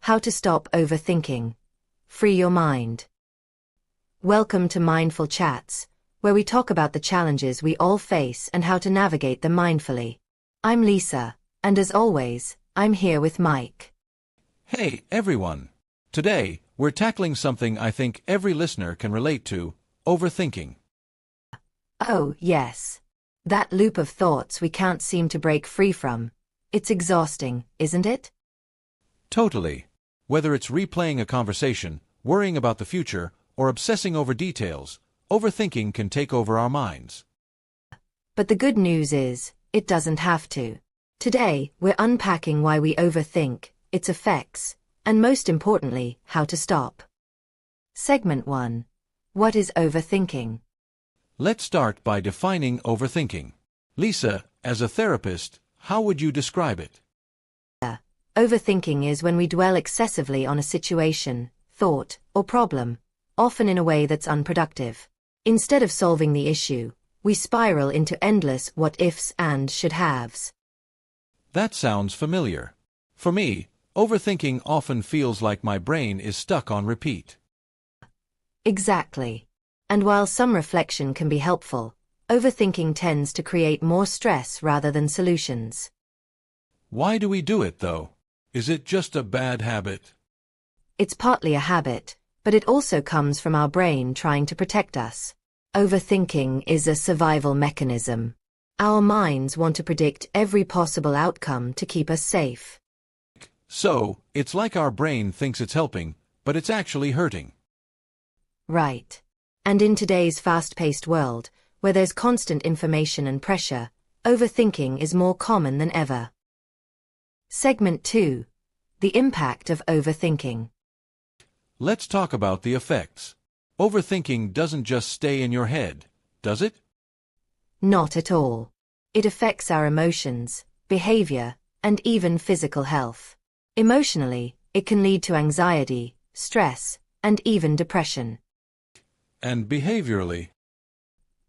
How to stop overthinking. Free your mind. Welcome to Mindful Chats, where we talk about the challenges we all face and how to navigate them mindfully. I'm Lisa, and as always, I'm here with Mike. Hey, everyone! Today, we're tackling something I think every listener can relate to: overthinking. Oh, yes. That loop of thoughts we can't seem to break free from. It's exhausting, isn't it? Totally. Whether it's replaying a conversation, worrying about the future, or obsessing over details, overthinking can take over our minds. But the good news is, it doesn't have to. Today, we're unpacking why we overthink, its effects, and most importantly, how to stop. Segment 1. What is overthinking? Let's start by defining overthinking. Lisa, as a therapist, how would you describe it? Overthinking is when we dwell excessively on a situation, thought, or problem, often in a way that's unproductive. Instead of solving the issue, we spiral into endless what-ifs and should-haves. That sounds familiar. For me, overthinking often feels like my brain is stuck on repeat. Exactly. And while some reflection can be helpful, overthinking tends to create more stress rather than solutions. Why do we do it, though? Is it just a bad habit? It's partly a habit, but it also comes from our brain trying to protect us. Overthinking is a survival mechanism. Our minds want to predict every possible outcome to keep us safe. So, it's like our brain thinks it's helping, but it's actually hurting. Right. And in today's fast-paced world, where there's constant information and pressure, overthinking is more common than ever. Segment 2. The impact of overthinking. Let's talk about the effects. Overthinking doesn't just stay in your head, does it? Not at all. It affects our emotions, behavior, and even physical health. Emotionally, it can lead to anxiety, stress, and even depression. And behaviorally?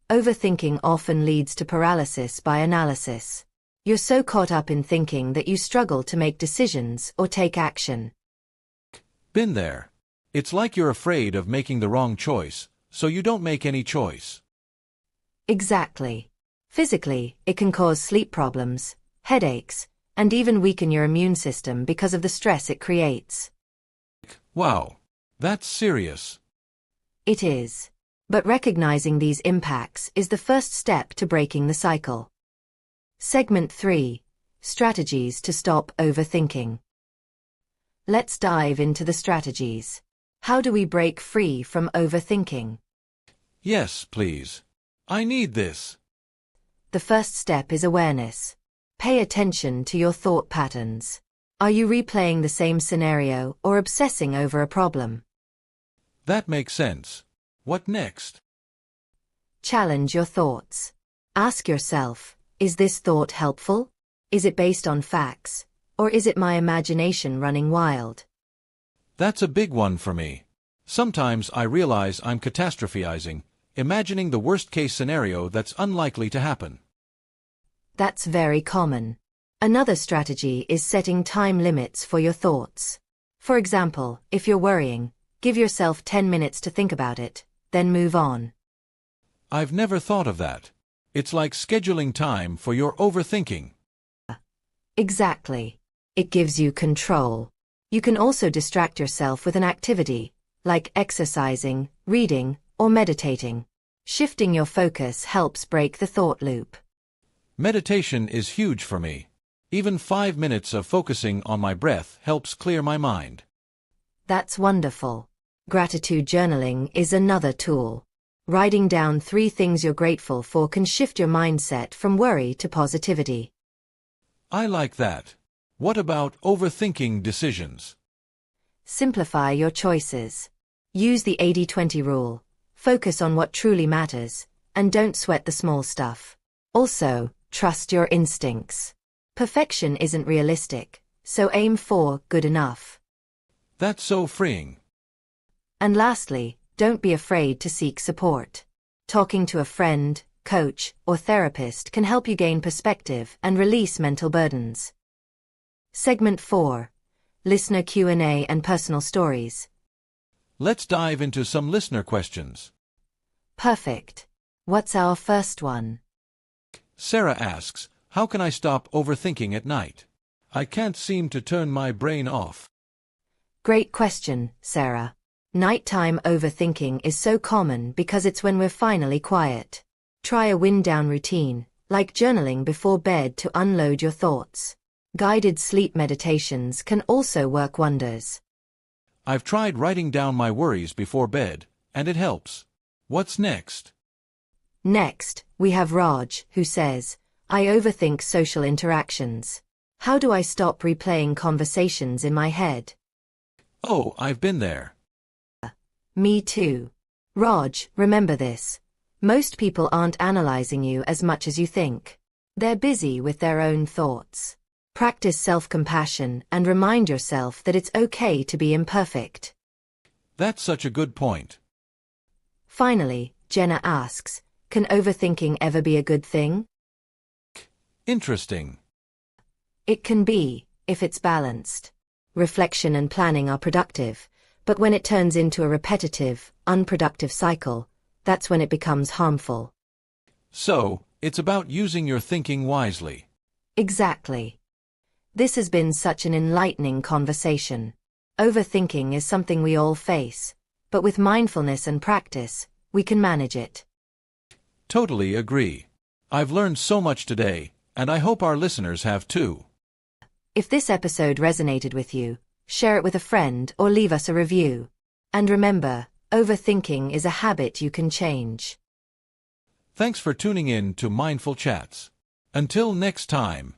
Overthinking often leads to paralysis by analysis. You're so caught up in thinking that you struggle to make decisions or take action. Been there. It's like you're afraid of making the wrong choice, so you don't make any choice. Exactly. Physically, it can cause sleep problems, headaches, and even weaken your immune system because of the stress it creates. Wow. That's serious. It is. But recognizing these impacts is the first step to breaking the cycle. Segment 3. Strategies to stop overthinking. Let's dive into the strategies. How do we break free from overthinking? Yes, please. I need this. The first step is awareness. Pay attention to your thought patterns. Are you replaying the same scenario or obsessing over a problem? That makes sense. What next? Challenge your thoughts. Ask yourself, is this thought helpful? Is it based on facts? Or is it my imagination running wild? That's a big one for me. Sometimes I realize I'm catastrophizing, imagining the worst-case scenario that's unlikely to happen. That's very common. Another strategy is setting time limits for your thoughts. For example, if you're worrying, give yourself 10 minutes to think about it, then move on. I've never thought of that. It's like scheduling time for your overthinking. Exactly. It gives you control. You can also distract yourself with an activity, like exercising, reading, or meditating. Shifting your focus helps break the thought loop. Meditation is huge for me. Even 5 minutes of focusing on my breath helps clear my mind. That's wonderful. Gratitude journaling is another tool. Writing down 3 things you're grateful for can shift your mindset from worry to positivity. I like that. What about overthinking decisions? Simplify your choices. Use the 80-20 rule. Focus on what truly matters, and don't sweat the small stuff. Also, trust your instincts. Perfection isn't realistic, so aim for good enough. That's so freeing. And lastly, don't be afraid to seek support. Talking to a friend, coach, or therapist can help you gain perspective and release mental burdens. Segment 4. listener Q&A and personal stories. Let's dive into some listener questions. Perfect. What's our first one? Sarah asks, how can I stop overthinking at night? I can't seem to turn my brain off. Great question, Sarah. Nighttime overthinking is so common because it's when we're finally quiet. Try a wind-down routine, like journaling before bed to unload your thoughts. Guided sleep meditations can also work wonders. I've tried writing down my worries before bed, and it helps. What's next? Next, we have Raj, who says, I overthink social interactions. How do I stop replaying conversations in my head? Oh, I've been there. Me too. Raj, remember this. Most people aren't analyzing you as much as you think. They're busy with their own thoughts. Practice self-compassion and remind yourself that it's okay to be imperfect. That's such a good point. Finally, Jenna asks, can overthinking ever be a good thing? Interesting. It can be, if it's balanced. Reflection and planning are productive, but when it turns into a repetitive, unproductive cycle, that's when it becomes harmful. So, it's about using your thinking wisely. Exactly. This has been such an enlightening conversation. Overthinking is something we all face, but with mindfulness and practice, we can manage it. Totally agree. I've learned so much today, and I hope our listeners have too. If this episode resonated with you, share it with a friend or leave us a review. And remember, overthinking is a habit you can change. Thanks for tuning in to Mindful Chats. Until next time.